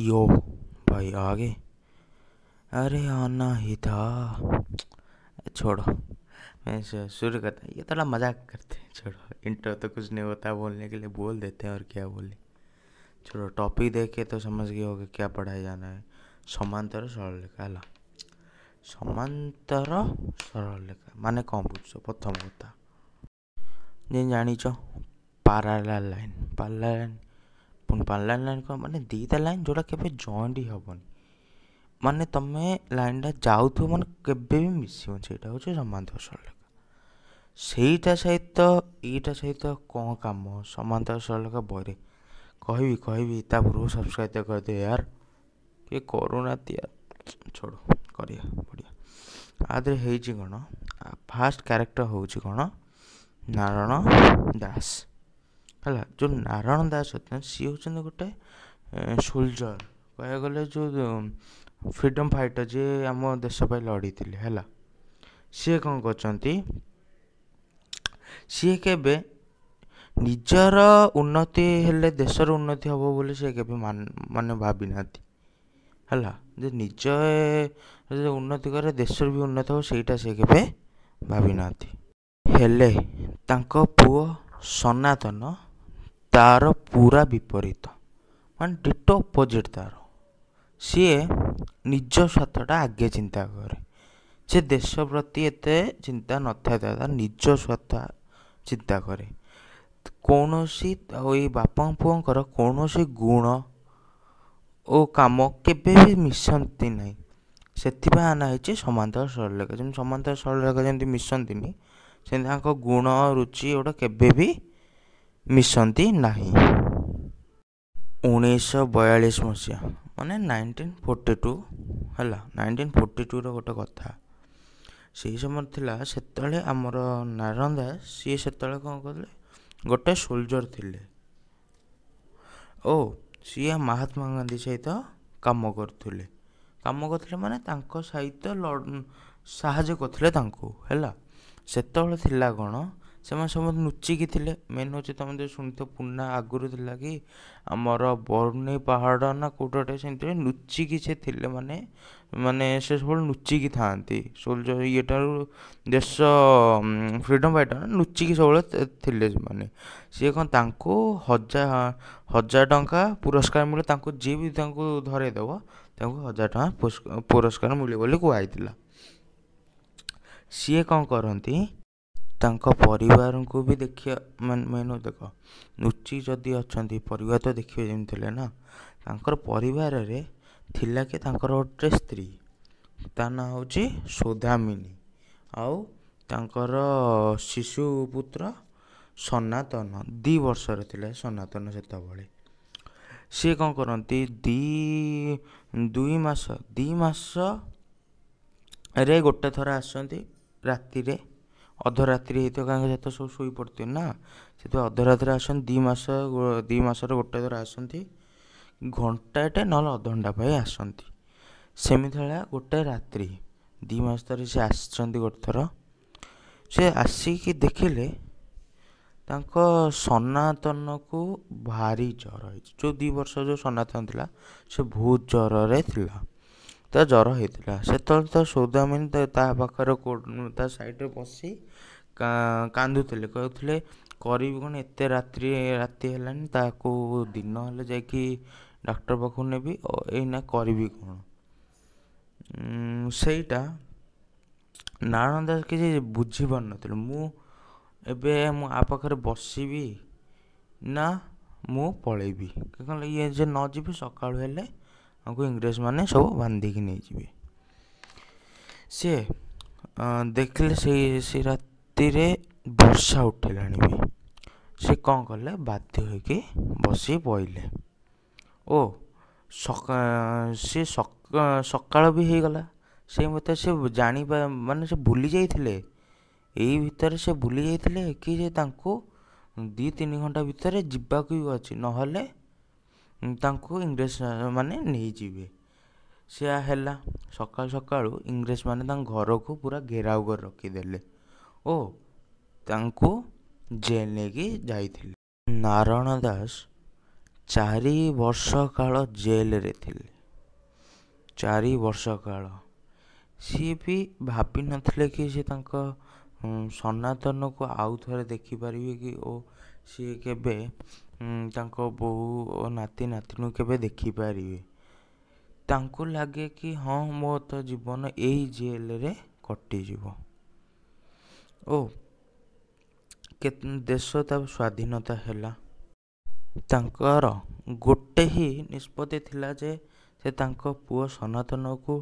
यो भाई आगे। अरे आना ही था। छोड़ो, मैं शुरू करता ये थोड़ा मजाक करते हैं। छोड़ो, इंट्रो तो कुछ नहीं होता बोलने के लिए, बोल देते हैं और क्या बोले। छोड़ो, टॉपिक देख के तो समझ गए होगे क्या पढ़ाया जाना है। समांतर सरलरेखा है। समांतर सरलरेखा माने कौन बुझ प्रथम कथा जे जानिच पैरेलल लाइन। पैरेलल लाइन कौन माने दीटा लाइन जोड़ा केबे जॉइंट ही हेबनी। माने तमे लाइनटा जाउथो माने केबे भी मिसिबन, सेटा होचे समांतर सरलरेखा। ସେଇଟା ସହିତ ଏଇଟା ସହିତ କ'ଣ କାମ ସମାନ୍ତର ସରଳରେଖା ବହିରେ କହିବି ତା ପୂର୍ବରୁ ସବସ୍କ୍ରାଇବ୍ ତ କରିଦିଅ ୟାର, କିଏ କରୁନାହାନ୍ତି ୟାର। ଛୋଡ଼, କରିବା ବଢ଼ିଆ। ଆ ଦେହରେ ହେଇଛି କ'ଣ, ଫାଷ୍ଟ କ୍ୟାରେକ୍ଟର ହେଉଛି କ'ଣ, ନାରାୟଣ ଦାସ ହେଲା। ଯେଉଁ ନାରାୟଣ ଦାସ ଅଛନ୍ତି ସିଏ ହେଉଛନ୍ତି ଗୋଟେ ସୋଲଜର, କହିବାକୁ ଗଲେ ଯେଉଁ ଫ୍ରିଡ଼ମ୍ ଫାଇଟର ଯିଏ ଆମ ଦେଶ ପାଇଁ ଲଢ଼ିଥିଲେ ହେଲା। ସିଏ କ'ଣ କରିଛନ୍ତି, ସିଏ କେବେ ନିଜର ଉନ୍ନତି ହେଲେ ଦେଶର ଉନ୍ନତି ହେବ ବୋଲି ସେ କେବେ ମାନେ ଭାବି ନାହାନ୍ତି ହେଲା। ଯେ ନିଜ ଉନ୍ନତି କରେ ଦେଶର ବି ଉନ୍ନତି ହେବ, ସେଇଟା ସେ କେବେ ଭାବି ନାହାନ୍ତି। ହେଲେ ତାଙ୍କ ପୁଅ ସନାତନ ତାର ପୁରା ବିପରୀତ, ମାନେ ଡିଟୋ ଅପୋଜିଟ୍ ତାର। ସିଏ ନିଜ ସ୍ୱାର୍ଥଟା ଆଗେ ଚିନ୍ତା କରେ। ସେ ଦେଶ ପ୍ରତି ଏତେ ଚିନ୍ତା ନଥାଏ, ତାର ନିଜ ସ୍ୱାର୍ଥ ଚିନ୍ତା କରେ। କୌଣସି ଏଇ ବାପା ପୁଅଙ୍କର କୌଣସି ଗୁଣ ଓ କାମ କେବେ ବି ମିଶନ୍ତି ନାହିଁ। ସେଥିପାଇଁ ଆନା ହେଇଛି ସମାନ୍ତର ସରଳରେଖା। ଯେମିତି ସମାନ୍ତର ସରଳରେଖା ଯେମିତି ମିଶନ୍ତିନି, ସେମିତି ତାଙ୍କ ଗୁଣ ରୁଚି ଏଗୁଡ଼ା କେବେ ବି ମିଶନ୍ତି ନାହିଁ। 1942 ମସିହା ମାନେ 1942 ହେଲା। 1942ର ଗୋଟେ କଥା, ସେହି ସମୟରେ ଥିଲା। ସେତେବେଳେ ଆମର ନାରାୟଣ ଦାସ ସିଏ ସେତେବେଳେ କ'ଣ କଲେ, ଗୋଟେ ସୋଲଜର ଥିଲେ ଓ ସିଏ ମହାତ୍ମା ଗାନ୍ଧୀ ସହିତ କାମ କରୁଥିଲେ ମାନେ ତାଙ୍କ ସହିତ ସାହାଯ୍ୟ କରୁଥିଲେ ତାଙ୍କୁ ହେଲା। ସେତେବେଳେ ଥିଲା କ'ଣ, ସେମାନେ ସମସ୍ତେ ଲୁଚିକି ଥିଲେ। ମେନ୍ ହେଉଛି ତୁମେ ଯେଉଁ ଶୁଣିଥିବ ପୁରୁଣା ଆଗରୁ ଥିଲା କି ଆମର ବରୁଣେଇ ପାହାଡ଼ ନା କେଉଁଠି ଗୋଟେ ସେମିତି ଲୁଚିକି ସେ ଥିଲେ। ମାନେ ସେ ସବୁବେଳେ ଲୁଚିକି ଥାଆନ୍ତି ସୋଲଜର ଇଏଠାରୁ, ଦେଶ ଫ୍ରିଡ଼ମ୍ ଫାଇଟର ଲୁଚିକି ସବୁବେଳେ ଥିଲେ ସେମାନେ। ସିଏ କ'ଣ ତାଙ୍କୁ 1000 ଟଙ୍କା ପୁରସ୍କାର ମିଳେ, ତାଙ୍କୁ ଯିଏ ବି ତାଙ୍କୁ ଧରେଇ ଦେବ ତାଙ୍କୁ 1000 ଟଙ୍କା ପୁରସ୍କାର ମିଳିବ ବୋଲି କୁହାଯାଇଥିଲା। ସିଏ କ'ଣ କରନ୍ତି, ତାଙ୍କ ପରିବାରଙ୍କୁ ବି ଦେଖିବା ମେନ୍ ଦେଖ, ଲୁଚି ଯଦି ଅଛନ୍ତି ପରିବାର ତ ଦେଖିବେ ଯେମିତି ଥିଲେ ନା। ତାଙ୍କର ପରିବାରରେ ଥିଲା କି ତାଙ୍କର ଗୋଟେ ସ୍ତ୍ରୀ, ତା ନାଁ ହେଉଛି ସୌଦାମିନୀ, ଆଉ ତାଙ୍କର ଶିଶୁ ପୁତ୍ର ସନାତନ। 2 ବର୍ଷର ଥିଲା ସନାତନ ସେତେବେଳେ। ସିଏ କ'ଣ କରନ୍ତି, 2 ମାସରେ ଗୋଟେ ଥର ଆସନ୍ତି ରାତିରେ, ଅଧରାତ୍ରି ହେଇଥିବ, କାହିଁକି ସେତ ସବୁ ଶୋଇପଡ଼ିଥିବେ ନା, ସେଥିପାଇଁ ଅଧରାତ୍ରିରେ ଆସନ୍ତି। 2 ମାସରେ ଗୋଟେ ଥର ଆସନ୍ତି, ଘଣ୍ଟାଟେ ନହେଲେ ଅଧଘଣ୍ଟା ପାଇଁ ଆସନ୍ତି। ସେମିତି ଭଳିଆ ଗୋଟେ ରାତ୍ରି 2 ମାସ ଧରି ସେ ଆସିଛନ୍ତି ଗୋଟେ ଥର। ସେ ଆସିକି ଦେଖିଲେ ତାଙ୍କ ସନାତନକୁ ଭାରି ଜ୍ୱର ହେଇଛି। ଯେଉଁ 2 ବର୍ଷ ଯେଉଁ ସନାତନ ଥିଲା ସେ ବହୁତ ଜ୍ୱରରେ ଥିଲା, ତା ଜ୍ୱର ହେଇଥିଲା। ସେତେବେଳେ ତ ସୌଦାମିନୀ ତା ପାଖରେ ତା ସାଇଡ଼୍ରେ ବସି କାନ୍ଦୁଥିଲେ, କହୁଥିଲେ କରିବି କ'ଣ, ଏତେ ରାତି ହେଲାଣି, ତାକୁ ଦିନ ହେଲେ ଯାଇକି ଡାକ୍ତର ପାଖକୁ ନେବି, ଏଇନା କରିବି କ'ଣ। ସେଇଟା ନାରାୟଣ ଦାସ କିଛି ବୁଝିପାରୁନଥିଲେ। ଏବେ ମୁଁ ଆ ପାଖରେ ବସିବି ନା ମୁଁ ପଳେଇବି, କ'ଣ ଇଏ ଯେ ନ ଯିବି ସକାଳୁ ହେଲେ ଆମକୁ ଇଂରେଜମାନେ ସବୁ ବାନ୍ଧିକି ନେଇଯିବେ। ସିଏ ଦେଖିଲେ ସେ ରାତିରେ ବର୍ଷା ଉଠିଲାଣି ବି। ସେ କ'ଣ କଲେ, ବାଧ୍ୟ ହୋଇକି ବସି ପଇଲେ ଓ ସେ ସକାଳ ବି ହେଇଗଲା। ସେ ମୋତେ ସେ ମାନେ ସେ ଭୁଲି ଯାଇଥିଲେ, ଏଇ ଭିତରେ ସେ ଭୁଲି ଯାଇଥିଲେ କି ଯେ ତାଙ୍କୁ 2-3 ଘଣ୍ଟା ଭିତରେ ଯିବାକୁ ବି ଅଛି, ନହେଲେ ତାଙ୍କୁ ଇଂରେଜ ମାନେ ନେଇଯିବେ। ସେୟା ହେଲା। ସକାଳୁ ଇଂରେଜମାନେ ତାଙ୍କ ଘରକୁ ପୁରା ଘେରାଉ କରି ରଖିଦେଲେ ଓ ତାଙ୍କୁ ଜେଲ୍ ନେଇକି ଯାଇଥିଲେ। ନାରାୟଣ ଦାସ 4 ବର୍ଷ କାଳ ଜେଲରେ ଥିଲେ। 4 ବର୍ଷ କାଳ ସିଏ ବି ଭାବିନଥିଲେ କି ସେ ତାଙ୍କ ସନାତନକୁ ଆଉ ଥରେ ଦେଖିପାରିବେ କି ଓ ସିଏ କେବେ ତାଙ୍କ ବୋହୂ ଓ ନାତି ନାତୁଣୀକୁ କେବେ ଦେଖିପାରିବେ। ତାଙ୍କୁ ଲାଗେ କି ହଁ ମୋ ତ ଜୀବନ ଏଇ ଜେଲରେ କଟିଯିବ। ଓ ଦେଶ ତା ସ୍ୱାଧୀନତା ହେଲା। ତାଙ୍କର ଗୋଟେ ହିଁ ନିଷ୍ପତ୍ତି ଥିଲା ଯେ ସେ ତାଙ୍କ ପୁଅ ସନାତନକୁ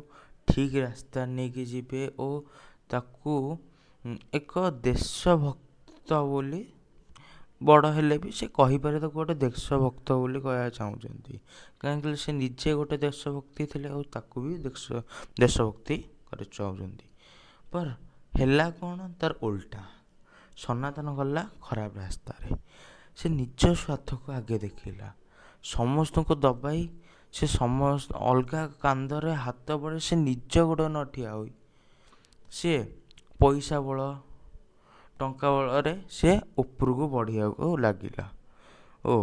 ଠିକ୍ ରାସ୍ତା ନେଇକି ଯିବେ ଓ ତାକୁ ଏକ ଦେଶଭକ୍ତ ବୋଲି, ବଡ଼ ହେଲେ ବି ସେ କହିପାରେ ତାକୁ ଗୋଟେ ଦେଶଭକ୍ତ ବୋଲି କହିବାକୁ ଚାହୁଁଛନ୍ତି। କାହିଁକି ସେ ନିଜେ ଗୋଟେ ଦେଶଭକ୍ତି ଥିଲେ ଆଉ ତାକୁ ବି ଦେଶଭକ୍ତି କରି ଚାହୁଁଛନ୍ତି। ਪਰ ହେଲା କ'ଣ, ତାର ଓଲଟା। ସନାତନ ଗଲା ଖରାପ ରାସ୍ତାରେ। ସେ ନିଜ ସ୍ୱାର୍ଥକୁ ଆଗେ ଦେଖିଲା। ସମସ୍ତଙ୍କୁ ଦବାଇ ସେ ଅଲଗା କାନ୍ଧରେ ହାତ ବଳେ ସେ ନିଜ ଗୋଡ଼ ନ ଠିଆ ହୋଇ ସିଏ ପଇସା ବଳ, ଟଙ୍କା ବଳରେ ସେ ଉପରକୁ ବଢ଼ିବାକୁ ଲାଗିଲା। ଓ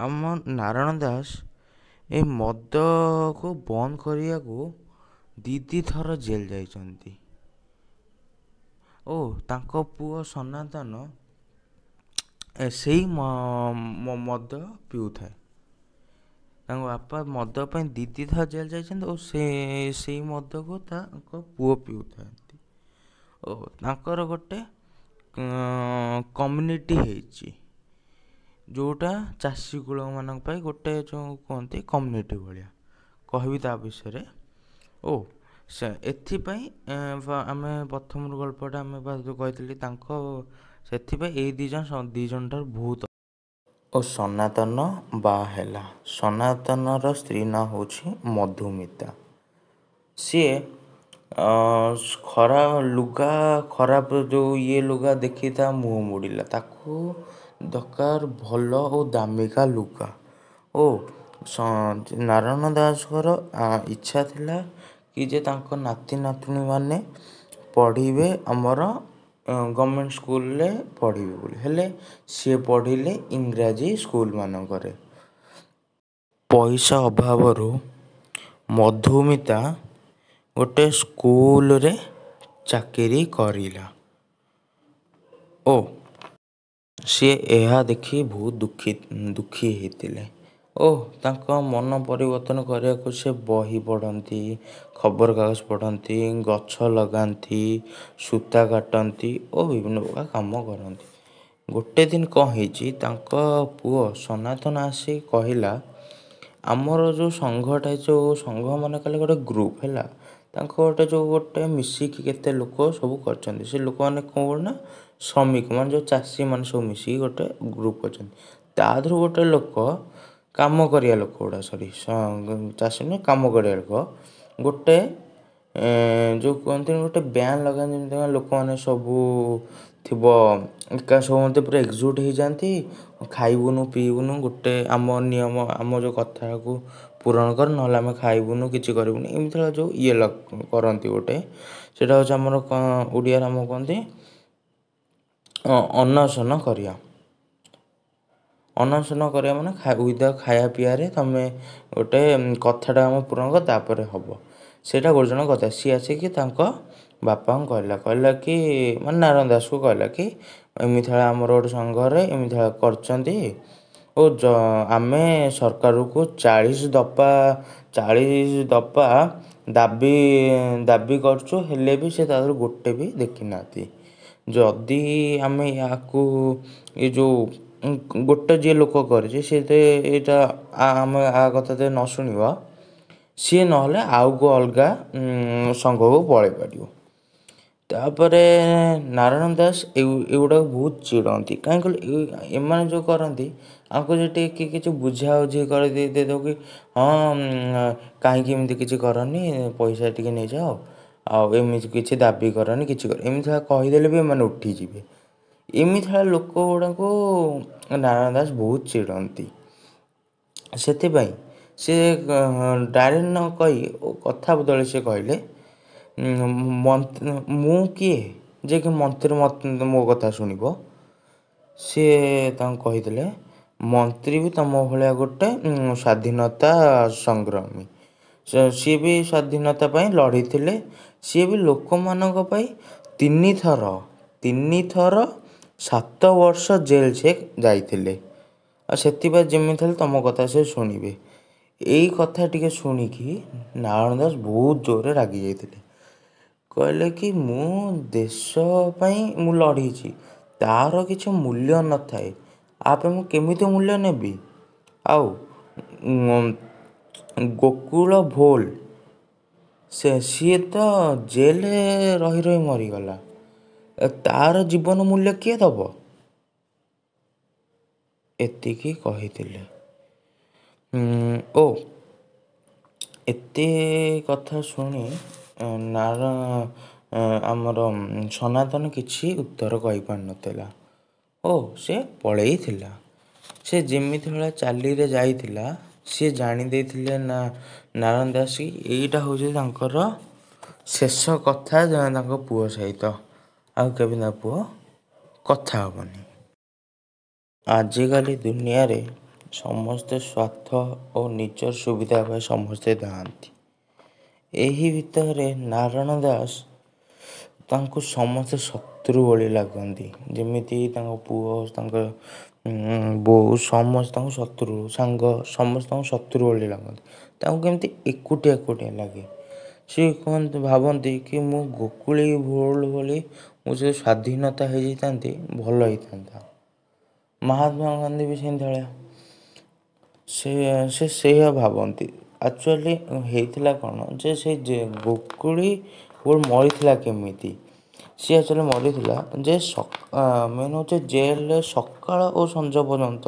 ଆମ ନାରାୟଣ ଦାସ ଏ ମଦକୁ ବନ୍ଦ କରିବାକୁ 2 ଥର ଜେଲ୍ ଯାଇଛନ୍ତି। ଓ ତାଙ୍କ ପୁଅ ସନାତନ ସେଇ ମଦ ପିଉଥାଏ। ତାଙ୍କ ବାପା ମଦ ପାଇଁ 2 ଥର ଜେଲ୍ ଯାଇଛନ୍ତି ଓ ସେଇ ମଦକୁ ତାଙ୍କ ପୁଅ ପିଉଥାନ୍ତି। ଓ ତାଙ୍କର ଗୋଟେ କମ୍ୟୁନିଟି ହେଇଛି, ଯେଉଁଟା ଚାଷୀ କୂଳମାନଙ୍କ ପାଇଁ ଗୋଟେ ଯେଉଁ କୁହନ୍ତି କମ୍ୟୁନିଟି ଭଳିଆ। କହିବି ତା ବିଷୟରେ। ଓ ଏଥିପାଇଁ ଆମେ ପ୍ରଥମରୁ ଗଳ୍ପଟା ଆମେ ଯେଉଁ କହିଥିଲି ତାଙ୍କ ସେଥିପାଇଁ ଏଇ ଦି ଜଣଠାରୁ ବହୁତ। ଓ ସନାତନ ବାହା ହେଲା। ସନାତନର ସ୍ତ୍ରୀ ନାଁ ହେଉଛି ମଧୁମିତା। ସିଏ ଖରାପ ଯେଉଁ ଲୁଗା ଦେଖି ତା ମୁହଁ ମୋଡ଼ିଲା। ତାକୁ ଦରକାର ଭଲ ଓ ଦାମିକା ଲୁଗା। ଓ ନାରାୟଣ ଦାସଙ୍କର ଇଚ୍ଛା ଥିଲା କି ଯେ ତାଙ୍କ ନାତି ନାତୁଣୀ ମାନେ ପଢ଼ିବେ ଆମର ଗଭର୍ଣ୍ଣମେଣ୍ଟ ସ୍କୁଲରେ ପଢ଼ିବେ ବୋଲି। ହେଲେ ସିଏ ପଢ଼ିଲେ ଇଂରାଜୀ ସ୍କୁଲମାନଙ୍କରେ। ପଇସା ଅଭାବରୁ ମଧୁମିତା ଗୋଟେ ସ୍କୁଲରେ ଚାକିରି କରିଲା। ଓ ସିଏ ଏହା ଦେଖି ବହୁତ ଦୁଃଖୀ ହେଇଥିଲେ। ଓ ତାଙ୍କ ମନ ପରିବର୍ତ୍ତନ କରିବାକୁ ସେ ବହି ପଢ଼ନ୍ତି, ଖବରକାଗଜ ପଢ଼ନ୍ତି, ଗଛ ଲଗାନ୍ତି, ସୂତା କାଟନ୍ତି ଓ ବିଭିନ୍ନ ପ୍ରକାର କାମ କରନ୍ତି। ଗୋଟେ ଦିନ କ'ଣ ହେଇଛି, ତାଙ୍କ ପୁଅ ସନାତନ ଆସି କହିଲା ଆମର ଯେଉଁ ସଂଘଟା, ଯେଉଁ ସଂଘ ମାନେ କଲେ ଗୋଟେ ଗ୍ରୁପ୍ ହେଲା, ତାଙ୍କ ଗୋଟେ ମିଶିକି କେତେ ଲୋକ ସବୁ କରିଛନ୍ତି। ସେ ଲୋକମାନେ କ'ଣ ନା ଶ୍ରମିକ ମାନେ ଯେଉଁ ଚାଷୀମାନେ ସବୁ ମିଶିକି ଗୋଟେ ଗ୍ରୁପ୍ କରିଛନ୍ତି। ତା ଦେହରୁ ଗୋଟେ ଲୋକ କାମ କରିବା ଲୋକ ଚାଷୀ ନୁହେଁ, କାମ କରିବା ଲୋକ ଗୋଟେ ଯେଉଁ କୁହନ୍ତିନି ଗୋଟେ ବ୍ୟାନ୍ ଲଗାନ୍ତି, ଯେମିତି ଲୋକମାନେ ସବୁ ଥିବ ଏକା ସମସ୍ତେ ପୁରା ଏକଜୁଟ ହେଇଯାଆନ୍ତି, ଖାଇବୁନୁ ପିଇବୁନୁ, ଗୋଟେ ଆମ ନିୟମ ଆମ ଯେଉଁ କଥାକୁ ପୂରଣ କର, ନହେଲେ ଆମେ ଖାଇବୁନୁ କିଛି କରିବୁନି, ଏମିତି ଯେଉଁ କରନ୍ତି ଗୋଟେ। ସେଇଟା ହେଉଛି ଆମର ଓଡ଼ିଆରେ ଆମକୁ କୁହନ୍ତି ଅନଶନ କରିବା। ଅନଶନ କରିବା ମାନେ ଖାଇବା ପିଇବାରେ ତମେ ଗୋଟେ କଥାଟା ଆମ ପୂରଣ କର, ତାପରେ ହେବ। ସେଇଟା ଗୋଟେ ଜଣ କଥା। ସିଏ ଆସିକି ତାଙ୍କ ବାପାଙ୍କୁ କହିଲା କି ମାନେ ନାରାୟଣ ଦାସକୁ କହିଲା କି ଏମିତି ଭଳିଆ ଆମର ଗୋଟେ ସଂଘରେ ଏମିତି ଭଳିଆ କରିଛନ୍ତି ଓ ଆମେ ସରକାରକୁ 40 ଦଫା ଦାବି କରୁଛୁ, ହେଲେ ବି ସେ ତା ଦେହରୁ ଗୋଟେ ବି ଦେଖିନାହାନ୍ତି। ଯଦି ଆମେ ୟାକୁ ଯେଉଁ ଗୋଟେ ଯିଏ ଲୋକ କରିଛି ସେ ଏଇଟା ଆମେ କଥା ନ ଶୁଣିବା, ସିଏ ନହେଲେ ଆଉ ଅଲଗା ସଂଘକୁ ପଳେଇ ପାରିବ। ତାପରେ ନାରାୟଣ ଦାସ ଏଗୁଡ଼ାକୁ ବହୁତ ଚିଡ଼ନ୍ତି। କାହିଁକି କହିଲେ ଏମାନେ ଯେଉଁ କରନ୍ତି ଆଙ୍କୁ ଯଦି କିଏ କିଛି ବୁଝାବୁଝି ଦେଇଦେବ କି ହଁ କାହିଁକି ଏମିତି କିଛି କରନି, ପଇସା ଟିକେ ନେଇଯାଅ, ଆଉ ଏମିତି କିଛି ଦାବି କରନି, କିଛି ଏମିତି କହିଦେଲେ ବି ଏମାନେ ଉଠିଯିବେ। ଏମିତି ଲୋକ ଗୁଡ଼ାକୁ ନାରାୟଣ ଦାସ ବହୁତ ଚିଡ଼ନ୍ତି। ସେଥିପାଇଁ ସେ ଡାଇରେକ୍ଟ ନ କହି କଥା ବଦଳରେ ସେ କହିଲେ ମୁଁ କିଏ ଯେ କି ମନ୍ତ୍ରୀ ମୋ କଥା ଶୁଣିବ। ସିଏ ତାଙ୍କୁ କହିଥିଲେ ମନ୍ତ୍ରୀ ବି ତମ ଭଳିଆ ଗୋଟେ ସ୍ୱାଧୀନତା ସଂଗ୍ରାମୀ। ସିଏ ବି ସ୍ୱାଧୀନତା ପାଇଁ ଲଢ଼ିଥିଲେ। ସିଏ ବି ଲୋକମାନଙ୍କ ପାଇଁ ତିନିଥର 7 ବର୍ଷ ଜେଲ୍ ସେ ଯାଇଥିଲେ। ଆଉ ସେଥିପାଇଁ ଯେମିତି ହେଲେ ତମ କଥା ସେ ଶୁଣିବେ। ଏଇ କଥା ଟିକେ ଶୁଣିକି ନାରାୟଣ ଦାସ ବହୁତ ଜୋରରେ ରାଗି ଯାଇଥିଲେ। କହିଲେ କି ମୁଁ ଦେଶ ପାଇଁ ମୁଁ ଲଢ଼ିଛି, ତା'ର କିଛି ମୂଲ୍ୟ ନଥାଏ, ଆ ପାଇଁ ମୁଁ କେମିତି ମୂଲ୍ୟ ନେବି? ଆଉ ଗୋକୁଳ ଭୋଲ ସିଏ ତ ଜେଲରେ ରହି ରହି ମରିଗଲା, ତା'ର ଜୀବନ ମୂଲ୍ୟ କିଏ ଦେବ? ଏତିକି କହିଥିଲେ। ଓ ଏତେ କଥା ଶୁଣି ଆମର ସନାତନ କିଛି ଉତ୍ତର କହିପାରିନଥିଲା ଓ ସେ ପଳେଇଥିଲା। ସେ ଯେମିତି ଭଳିଆ ଚାଲିରେ ଯାଇଥିଲା, ସିଏ ଜାଣି ଦେଇଥିଲେ ନାରାୟଣ ଦାସ କି ଏଇଟା ହେଉଛି ତାଙ୍କର ଶେଷ କଥା ତାଙ୍କ ପୁଅ ସହିତ। ଆଉ କେବେ ତା ପୁଅ କଥା ହେବନି। ଆଜିକାଲି ଦୁନିଆରେ ସମସ୍ତେ ସ୍ୱାର୍ଥ ଓ ନିଜର ସୁବିଧା ପାଇଁ ସମସ୍ତେ ଥାଆନ୍ତି। ଏହି ଭିତରେ ନାରାୟଣ ଦାସ ତାଙ୍କୁ ସମସ୍ତେ ଶତ୍ରୁ ଭଳି ଲାଗନ୍ତି। ଯେମିତି ତାଙ୍କ ପୁଅ, ତାଙ୍କ ବୋଉ ସମସ୍ତଙ୍କୁ ଶତ୍ରୁ, ସାଙ୍ଗ ସମସ୍ତଙ୍କୁ ଶତ୍ରୁ ଭଳି ଲାଗନ୍ତି। ତାଙ୍କୁ କେମିତି ଏକୁଟିଆ ଲାଗେ। ସେ ଭାବନ୍ତି କି ମୁଁ ଗୋକୁଳି ଭୋଳ ଭଳି ମୁଁ ଯଦି ସ୍ୱାଧୀନତା ହେଇଯାଇଥାନ୍ତି ଭଲ ହେଇଥାନ୍ତା। ମହାତ୍ମା ଗାନ୍ଧୀ ବି ସେମିତି ଭଳିଆ ସେ ସେଇଆ ଭାବନ୍ତି। ଆକ୍ଚୁଆଲି ହେଇଥିଲା କ'ଣ ଯେ ସେ ଗୋକୁଳି ଭୋଳ ମରିଥିଲା କେମିତି? ସିଏ ଆକ୍ଚୁଆଲି ମରିଥିଲା ଯେ ମେନ୍ ହେଉଛି ଜେଲରେ ସକାଳ ଓ ସଞ୍ଜ ପର୍ଯ୍ୟନ୍ତ,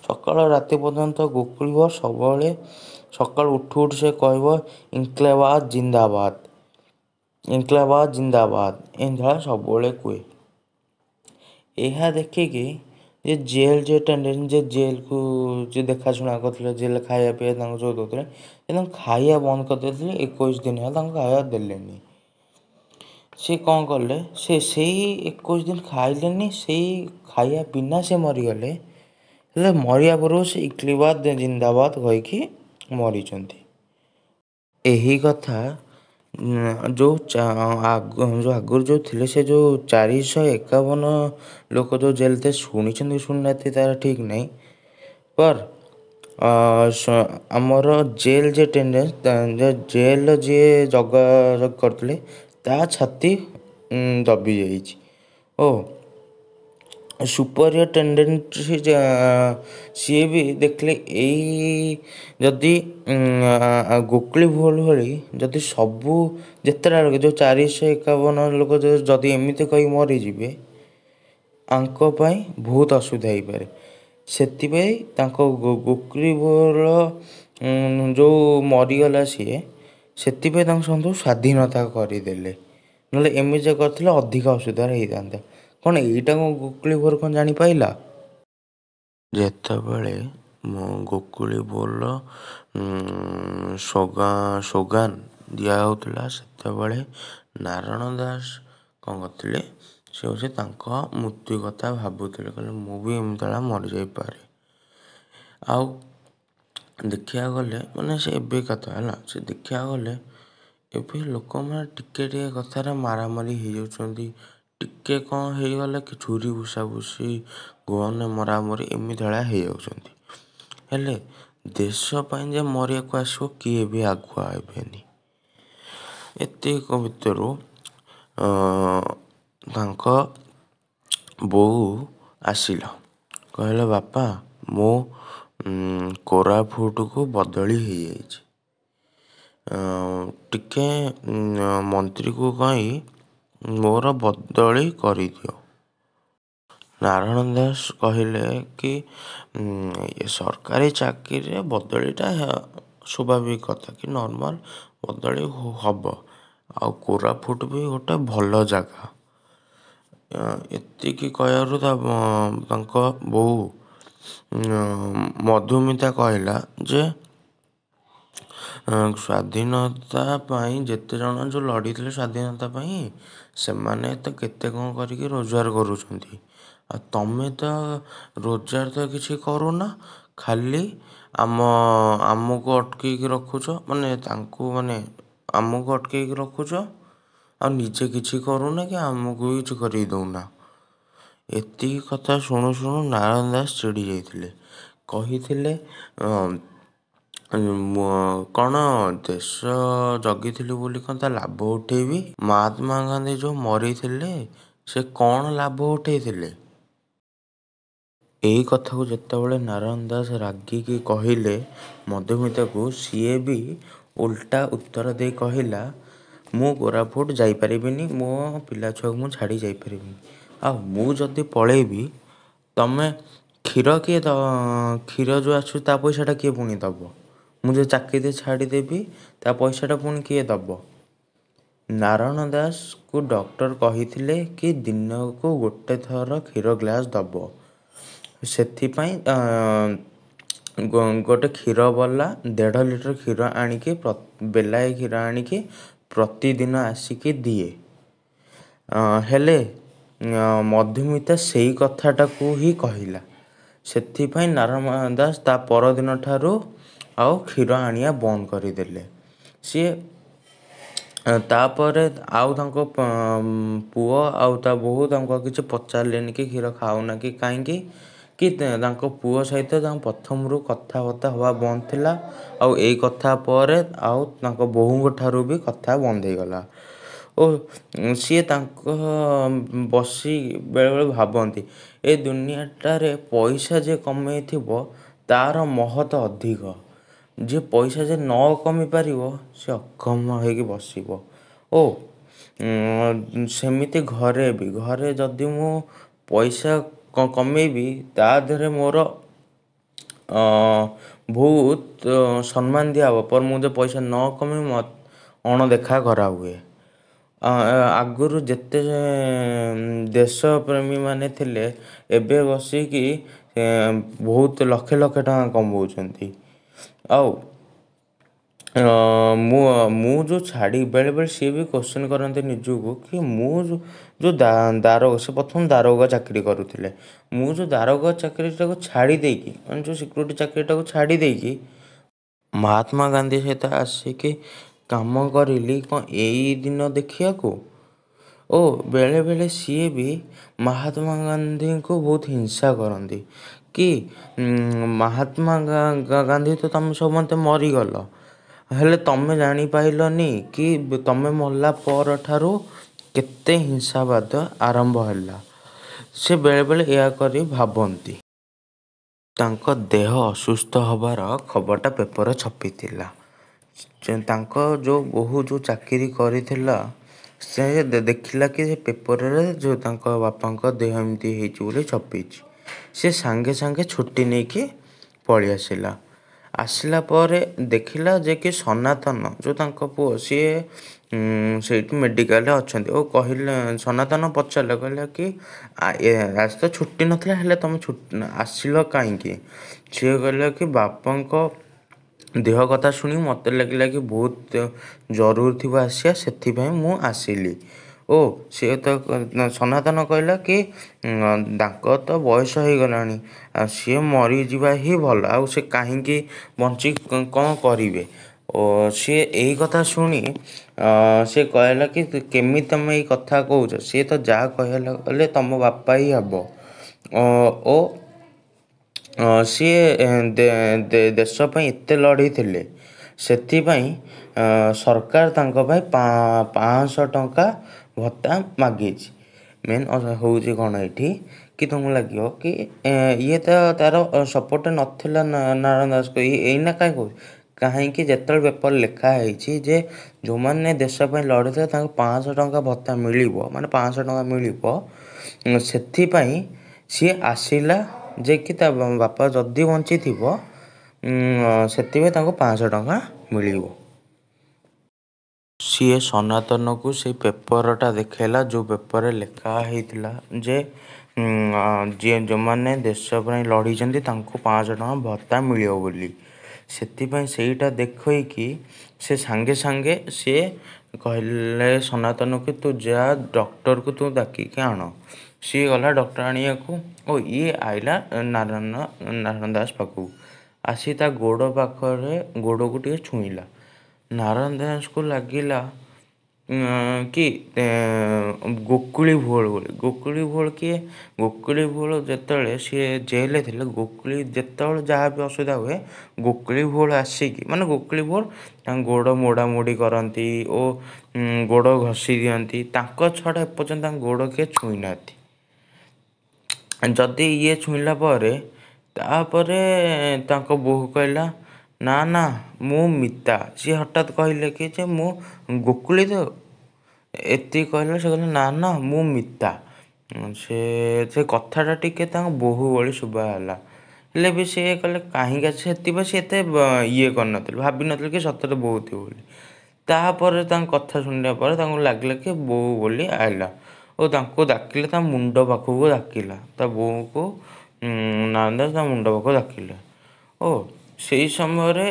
ସକାଳ ରାତି ପର୍ଯ୍ୟନ୍ତ ଗୋକୁଳି ଭୋଳ ସବୁବେଳେ ସକାଳୁ ଉଠୁ ଉଠୁ ସେ କହିବ ଇନକ୍ଲାବାଦ ଜିନ୍ଦାବାଦ, ଇନକ୍ଲାବାଦ ଜିନ୍ଦାବାଦ, ଏମିତି ଭଳିଆ ସବୁବେଳେ କୁହେ। ଏହା ଦେଖିକି ଯେ ଜେଲ୍ ଯେ ଟେଣ୍ଡେଣ୍ଟ ଯେ ଜେଲ୍କୁ ଯିଏ ଦେଖାଶୁଣା କରୁଥିଲେ, ଜେଲ୍ରେ ଖାଇବା ପିଇବା ତାଙ୍କୁ ସବୁ ଦେଉଥିଲେ, ସେ ତାଙ୍କୁ ଖାଇବା ବନ୍ଦ କରିଦେଇଥିଲେ। 21 ଦିନ ହେଲା ତାଙ୍କୁ ଖାଇବା ଦେଲେନି। ସେ କ'ଣ କଲେ, ସେ ସେଇ 21 ଦିନ ଖାଇଲେନି, ସେଇ ଖାଇବା ବିନା ସେ ମରିଗଲେ। ହେଲେ ମରିବା ପୂର୍ବରୁ ସେ ଇନକ୍ଲାବାଦ ଜିନ୍ଦାବାଦ କହିକି ମରିଛନ୍ତି। ଏହି କଥା ଯେଉଁ ଆଗରୁ ଯେଉଁ ଥିଲେ, ସେ ଯେଉଁ 451 ଲୋକ ଯେଉଁ ଜେଲ୍ ଥିଲେ ଶୁଣିଛନ୍ତି ଶୁଣିନାହାନ୍ତି ତା'ର ଠିକ୍ ନାହିଁ। ପର ଆମର ଜେଲ୍ ଯେ ଜେଲ୍ ଯିଏ ଜଗାଜଗ କରିଥିଲେ ତା ଛାତି ଦବି ଯାଇଛି ଓ ସୁପରିଟେଣ୍ଡେଣ୍ଟ ସିଏ ବି ଦେଖିଲେ ଏଇ ଯଦି ଗୋକୁଳି ଭୋଳ ଭଳି ଯଦି ସବୁ ଯେତେଟା ଲୋକ ଯେଉଁ 451 ଲୋକ ଯଦି ଏମିତି କହି ମରିଯିବେ, ଆଙ୍କ ପାଇଁ ବହୁତ ଅସୁବିଧା ହେଇପାରେ। ସେଥିପାଇଁ ତାଙ୍କ ଗୋକୁଳି ଭୋଳ ଯେଉଁ ମରିଗଲା ସିଏ, ସେଥିପାଇଁ ତାଙ୍କୁ ସମସ୍ତଙ୍କୁ ସ୍ୱାଧୀନତା କରିଦେଲେ। ନହେଲେ ଏମିତି ଯେ କରିଥିଲେ ଅଧିକ ଅସୁବିଧା ହେଇଥାନ୍ତା। କ'ଣ ଏଇଟା କ'ଣ ଗୋକୁଳି ଭୋଳ କ'ଣ ଜାଣିପାରିଲା? ଯେତେବେଳେ ଗୋକୁଳି ଭୋଳ ସ୍ଲୋଗାନ ଦିଆହେଉଥିଲା, ସେତେବେଳେ ନାରାୟଣ ଦାସ କ'ଣ କରିଥିଲେ, ସେ ହେଉଛି ତାଙ୍କ ମୃତ୍ୟୁ କଥା ଭାବୁଥିଲେ। କହିଲେ ମୁଁ ବି ଏମିତି ଭଳିଆ ମରିଯାଇପାରେ। ଆଉ ଦେଖିବାକୁ ଗଲେ ମାନେ ସେ ଏବେ କଥା ହେଲା, ସେ ଦେଖିବାକୁ ଗଲେ ଏବେ ଲୋକମାନେ ଟିକେ ଟିକେ କଥାରେ ମାରାମାରି ହେଇଯାଉଛନ୍ତି। ଟିକେ କ'ଣ ହେଇଗଲେ କି ଛୁରୀ ଭୁଷାଭୁଷି, ଗହନେ ମରାମରି ଏମିତି ଭଳିଆ ହେଇଯାଉଛନ୍ତି। ହେଲେ ଦେଶ ପାଇଁ ଯେ ମରିବାକୁ ଆସିବ କିଏ ବି ଆଗୁଆ ହେବେନି। ଏତିକ ଭିତରୁ ତାଙ୍କ ବୋଉ ଆସିଲା, କହିଲା ବାପା ମୁଁ କୋରାପୁଟକୁ ବଦଳି ହେଇଯାଇଛି, ଟିକେ ମନ୍ତ୍ରୀକୁ କହି ମୋର ବଦଳି କରିଦିଅ। ନାରାୟଣ ଦାସ କହିଲେ କି ସରକାରୀ ଚାକିରିରେ ବଦଳିଟା ସ୍ୱାଭାବିକ କଥା କି ନର୍ମାଲ ବଦଳି ହବ, ଆଉ କୋରାପୁଟ ବି ଗୋଟେ ଭଲ ଜାଗା। ଏତିକି କହିବାରୁ ତାଙ୍କ ବୋଉ ମଧୁମିତା କହିଲା ଯେ ସ୍ୱାଧୀନତା ପାଇଁ ଯେତେ ଜଣ ଯେଉଁ ଲଢ଼ିଥିଲେ ସ୍ୱାଧୀନତା ପାଇଁ, ସେମାନେ ତ କେତେ କ'ଣ କରିକି ରୋଜଗାର କରୁଛନ୍ତି, ଆଉ ତମେ ତ ରୋଜଗାର ତ କିଛି କରୁନା, ଖାଲି ଆମକୁ ଅଟକେଇକି ରଖୁଛ, ମାନେ ତାଙ୍କୁ ମାନେ ଆମକୁ ଅଟକେଇକି ରଖୁଛ, ଆଉ ନିଜେ କିଛି କରୁନା କି ଆମକୁ ବି କିଛି କରିକି ଦଉନା। ଏତିକି କଥା ଶୁଣୁ ଶୁଣୁ ନାରାୟଣ ଦାସ ଚିଡ଼ି ଯାଇଥିଲେ। କହିଥିଲେ କ'ଣ ଦେଶ ଜଗିଥିଲି ବୋଲି କ'ଣ ତା ଲାଭ ଉଠେଇବି? ମହାତ୍ମା ଗାନ୍ଧୀ ଯେଉଁ ମରିଥିଲେ ସେ କ'ଣ ଲାଭ ଉଠେଇଥିଲେ? ଏଇ କଥାକୁ ଯେତେବେଳେ ନାରାୟଣ ଦାସ ରାଗିକି କହିଲେ ମଧୁମିତାକୁ, ସିଏ ବି ଓଲଟା ଉତ୍ତର ଦେଇ କହିଲା, ମୁଁ କୋରାପୁଟ ଯାଇପାରିବିନି, ମୋ ପିଲାଛୁଆକୁ ମୁଁ ଛାଡ଼ି ଯାଇପାରିବିନି। ଆଉ ମୁଁ ଯଦି ପଳେଇବି, ତମେ କ୍ଷୀର ଯେଉଁ ଆସୁଛି ତା ପଇସାଟା କିଏ ପୁଣି ଦେବ? ମୁଁ ଯେଉଁ ଚାକିରି ଛାଡ଼ିଦେବି ତା ପଇସାଟା ପୁଣି କିଏ ଦେବ? ନାରାୟଣ ଦାସକୁ ଡକ୍ଟର କହିଥିଲେ କି ଦିନକୁ ଗୋଟେ ଥର କ୍ଷୀର ଗ୍ଲାସ୍ ଦେବ। ସେଥିପାଇଁ ଗୋଟେ କ୍ଷୀରବାଲା 1.5 ଲିଟର କ୍ଷୀର ଆଣିକି, ବେଲାଏ କ୍ଷୀର ଆଣିକି ପ୍ରତିଦିନ ଆସିକି ଦିଏ। ହେଲେ ମଧୁମିତା ସେଇ କଥାଟାକୁ ହିଁ କହିଲା। ସେଥିପାଇଁ ନାରାୟଣ ଦାସ ତା ପରଦିନ ଠାରୁ ଆଉ କ୍ଷୀର ଆଣିବା ବନ୍ଦ କରିଦେଲେ। ସିଏ ତାପରେ ଆଉ ତାଙ୍କ ପୁଅ ଆଉ ତା ବୋହୂ ତାଙ୍କୁ କିଛି ପଚାରିଲେନି କି କ୍ଷୀର ଖାଉନା କି କାହିଁକି, କି ତାଙ୍କ ପୁଅ ସହିତ ତାଙ୍କ ପ୍ରଥମରୁ କଥାବାର୍ତ୍ତା ହେବା ବନ୍ଦ ଥିଲା। ଆଉ ଏଇ କଥା ପରେ ଆଉ ତାଙ୍କ ବୋହୂଙ୍କ ଠାରୁ ବି କଥା ବନ୍ଦ ହେଇଗଲା। ଓ ସିଏ ତାଙ୍କ ବସି ବେଳେବେଳେ ଭାବନ୍ତି, ଏ ଦୁନିଆଟାରେ ପଇସା ଯେ କମେଇଥିବ ତା'ର ମହତ ଅଧିକ। ଯିଏ ପଇସା ଯେ ନ କମି ପାରିବ ସେ ଅକ୍ଷମ ହେଇକି ବସିବ। ଓ ସେମିତି ଘରେ ଯଦି ମୁଁ ପଇସା କମେଇବି, ତା ଦେହରେ ମୋର ବହୁତ ସମ୍ମାନ ଦିଆହେବ। ਪਰ ମୁଁ ଯେ ପଇସା ନ କମେଇବି ଅଣଦେଖା କରାହୁଏ। ଆଗରୁ ଯେତେ ଦେଶପ୍ରେମୀ ମାନେ ଥିଲେ, ଏବେ ବସିକି ବହୁତ ଲକ୍ଷ ଲକ୍ଷ ଟଙ୍କା କମଉଛନ୍ତି। ଆଉ ମୁଁ ଯେଉଁ ବେଳେବେଳେ ସିଏ ବି କ୍ୱେଶ୍ଚନ୍ କରନ୍ତି ନିଜକୁ କି ମୁଁ ସେ ପ୍ରଥମେ ଦାରୋଗା ଚାକିରି କରୁଥିଲେ। ମୁଁ ଯେଉଁ ଦାରୋଗା ଚାକିରିଟାକୁ ଛାଡ଼ି ଦେଇକି, ମାନେ ଯେଉଁ ସିକ୍ୟୁରିଟି ଚାକିରିଟାକୁ ଛାଡ଼ି ଦେଇକି ମହାତ୍ମା ଗାନ୍ଧୀ ସହିତ ଆସିକି କାମ କରିଲି କ'ଣ ଏଇ ଦିନ ଦେଖିବାକୁ? ଓ ବେଳେବେଳେ ସିଏ ବି ମହାତ୍ମା ଗାନ୍ଧୀଙ୍କୁ ବହୁତ ହିଂସା କରନ୍ତି କି ମହାତ୍ମା ଗାନ୍ଧୀ ତ ତମେ ସମସ୍ତେ ମରିଗଲ, ହେଲେ ତମେ ଜାଣିପାରିଲନି କି ତମେ ମଲା ପରଠାରୁ କେତେ ହିଂସାବାଦ ଆରମ୍ଭ ହେଲା। ସେ ବେଳେବେଳେ ଏହା କରି ଭାବନ୍ତି। ତାଙ୍କ ଦେହ ଅସୁସ୍ଥ ହେବାର ଖବରଟା ପେପରରେ ଛପିଥିଲା। ତାଙ୍କ ଯେଉଁ ବୋହୂ ଯେଉଁ ଚାକିରି କରିଥିଲା, ସେ ଦେଖିଲା କି ସେ ପେପରରେ ଯେଉଁ ତାଙ୍କ ବାପାଙ୍କ ଦେହ ଏମିତି ହେଇଛି ବୋଲି ଛପିଛି। ସେ ସାଙ୍ଗେ ସାଙ୍ଗେ ଛୁଟି ନେଇକି ପଳେଇ ଆସିଲା। ଆସିଲା ପରେ ଦେଖିଲା ଯେ କି ସନାତନ ଯେଉଁ ତାଙ୍କ ପୁଅ, ସିଏ ସେଇଠି ମେଡ଼ିକାଲରେ ଅଛନ୍ତି। ଓ ସନାତନ ପଚାରିଲା, କହିଲା କି ଆଜି ତ ଛୁଟି ନଥିଲା, ହେଲେ ତମେ ଆସିଲ କାହିଁକି? ସିଏ କହିଲା କି ବାପାଙ୍କ ଦେହ କଥା ଶୁଣି ମୋତେ ଲାଗିଲା କି ବହୁତ ଜରୁରୀ ଥିବ ଆସିବା, ସେଥିପାଇଁ ମୁଁ ଆସିଲି। ଓ ସିଏ ତ ସନାତନ କହିଲା କି ତାଙ୍କ ତ ବୟସ ହେଇଗଲାଣି, ଆଉ ସିଏ ମରିଯିବା ହିଁ ଭଲ, ଆଉ ସେ କାହିଁକି ବଞ୍ଚି କ'ଣ କରିବେ? ଓ ସିଏ ଏଇ କଥା ଶୁଣି ସିଏ କହିଲା କି କେମିତି ତମେ ଏଇ କଥା କହୁଛ? ସିଏ ତ ଯାହା କହିଲେ ତମ ବାପା ହିଁ ହେବ। ଓ ସିଏ ଦେଶ ପାଇଁ ଏତେ ଲଢ଼ିଥିଲେ, ସେଥିପାଇଁ ସରକାର ତାଙ୍କ ପାଇଁ 500 ଟଙ୍କା ଭତ୍ତା ମାଗିଛି। ମେନ୍ ହେଉଛି କ'ଣ ଏଇଠି କି ତୁମକୁ ଲାଗିବ କି ଇଏ ତ ତା'ର ସପୋର୍ଟ ନଥିଲା ନାରାୟଣ ଦାସକୁ, ଏଇନା କାହିଁ କହୁଛି? କାହିଁକି ଯେତେବେଳେ ପେପର ଲେଖା ହେଇଛି ଯେ ଯେଉଁମାନେ ଦେଶ ପାଇଁ ଲଢ଼ିଥିଲେ ତାଙ୍କୁ 500 ଟଙ୍କା ଭତ୍ତା ମିଳିବ, ମାନେ 500 ଟଙ୍କା ମିଳିବ, ସେଥିପାଇଁ ସିଏ ଆସିଲା ଯେ କି ତା ବାପା ଯଦି ବଞ୍ଚିଥିବ, ସେଥିପାଇଁ ତାଙ୍କୁ 500 ଟଙ୍କା ମିଳିବ। ସିଏ ସନାତନକୁ ସେଇ ପେପରଟା ଦେଖାଇଲା, ଯେଉଁ ପେପରରେ ଲେଖା ହେଇଥିଲା ଯେ ଯେଉଁମାନେ ଦେଶ ପାଇଁ ଲଢ଼ିଛନ୍ତି ତାଙ୍କୁ 500 ଟଙ୍କା ଭତ୍ତା ମିଳିବ ବୋଲି। ସେଥିପାଇଁ ସେଇଟା ଦେଖେଇକି ସେ ସାଙ୍ଗେ ସାଙ୍ଗେ ସିଏ କହିଲେ ସନାତନକୁ, ତୁ ଯା ଡକ୍ଟରକୁ ତୁ ଡାକିକି ଆଣ। ସିଏ ଗଲା ଡକ୍ଟର ଆଣିବାକୁ। ଓ ଇଏ ଆଇଲା ନାରାୟଣ ଦାସ ପାଖକୁ। ଆସି ତା ଗୋଡ଼ ପାଖରେ ଗୋଡ଼କୁ ଟିକେ ଛୁଇଁଲା। ନାରାୟଣ ଦାସକୁ ଲାଗିଲା କି ଗୋକୁଳି ଭୋଳ ବୋଲି। ଗୋକୁଳି ଭୋଳ କିଏ? ଗୋକୁଳି ଭୋଳ ଯେତେବେଳେ ସିଏ ଜେଲରେ ଥିଲେ, ଗୋକୁଳି ଯେତେବେଳେ ଯାହା ବି ଅସୁବିଧା ହୁଏ, ଗୋକୁଳି ଭୋଳ ଆସିକି ମାନେ ଗୋକୁଳି ଭୋଳ ତାଙ୍କ ଗୋଡ଼ ମୋଡ଼ାମୋଡ଼ି କରନ୍ତି ଓ ଗୋଡ଼ ଘଷି ଦିଅନ୍ତି। ତାଙ୍କ ଛଡ଼ା ଏପର୍ଯ୍ୟନ୍ତ ତାଙ୍କ ଗୋଡ଼ କିଏ ଛୁଇଁ ନାହାନ୍ତି। ଯଦି ଇଏ ଛୁଇଁଲା ପରେ ତାପରେ ତାଙ୍କ ବୋହୂ କହିଲା ନା ନା ମୁଁ ମିତା। ସିଏ ହଠାତ୍ କହିଲେ କି ଯେ ମୁଁ ଗୋକୁଳି ତ, ଏତିକି କହିଲେ ସେ କହିଲେ ନା ନା ମୁଁ ମିତା। ସେ କଥାଟା ଟିକେ ତାଙ୍କ ବୋହୂ ଭଳି ଶୁଭା ହେଲା। ହେଲେ ବି ସିଏ କହିଲେ କାହିଁକି ଅଛି, ସେଥିପାଇଁ ସିଏ ଏତେ ଇଏ କରିନଥିଲେ, ଭାବିନଥିଲେ କି ସତରେ ବୋହୂ ଥିବ ବୋଲି। ତାପରେ ତାଙ୍କ କଥା ଶୁଣିଲା ପରେ ତାଙ୍କୁ ଲାଗିଲା କି ବୋହୂ ବୋଲି ଆଇଲା ଓ ତାଙ୍କୁ ଡାକିଲେ ତା ମୁଣ୍ଡ ପାଖକୁ ଡାକିଲା। ତା ବୋହୂକୁ ନାରାୟଣ ଦାସ ତା ମୁଣ୍ଡ ପାଖକୁ ଡାକିଲେ। ଓ ସେଇ ସମୟରେ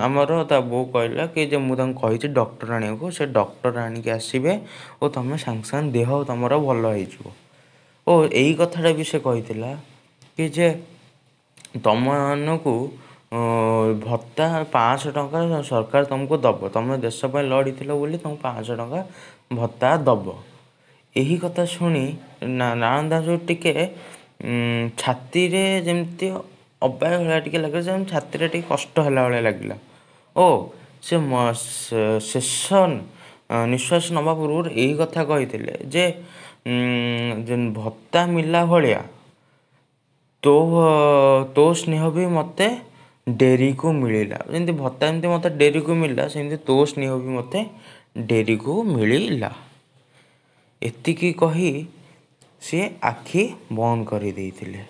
ଆମର ତା ବୋଉ କହିଲା କି ଯେ ମୁଁ ତାଙ୍କୁ କହିଛି ଡକ୍ଟର ଆଣିବାକୁ, ସେ ଡକ୍ଟର ଆଣିକି ଆସିବେ ଓ ତୁମେ ସାଙ୍ଗେ ସାଙ୍ଗେ ଦେହ ତୁମର ଭଲ ହେଇଯିବ। ଓ ଏଇ କଥାଟା ବି ସେ କହିଥିଲା କି ଯେ ତୁମମାନଙ୍କୁ ଭତ୍ତା 500 ଟଙ୍କା ସରକାର ତୁମକୁ ଦେବ, ତୁମେ ଦେଶ ପାଇଁ ଲଢ଼ିଥିଲ ବୋଲି ତୁମକୁ 500 ଟଙ୍କା ଭତ୍ତା ଦେବ। ଏହି କଥା ଶୁଣି ନାରାୟଣ ଦାସକୁ ଟିକେ ଛାତିରେ ଯେମିତି ଅବାଗିଆ ଭଳିଆ ଟିକେ ଲାଗିଲା, ଯେମିତି ଛାତିରେ ଟିକେ କଷ୍ଟ ହେଲା ଭଳିଆ ଲାଗିଲା। ଓ ସେ ଶେଷ ନିଶ୍ୱାସ ନେବା ପୂର୍ବରୁ ଏହି କଥା କହିଥିଲେ ଯେ ଭତ୍ତା ମିଳିଲା ଭଳିଆ ତୋ ସ୍ନେହ ବି ମୋତେ ଡେରିକୁ ମିଳିଲା। ଯେମିତି ଭତ୍ତା ଯେମିତି ମୋତେ ଡେରିକୁ ମିଳିଲା, ସେମିତି ତୋ ସ୍ନେହ ବି ମୋତେ ଡେରିକୁ ମିଳିଲା। ଏତିକି କହି ସିଏ ଆଖି ବନ୍ଦ କରିଦେଇଥିଲେ।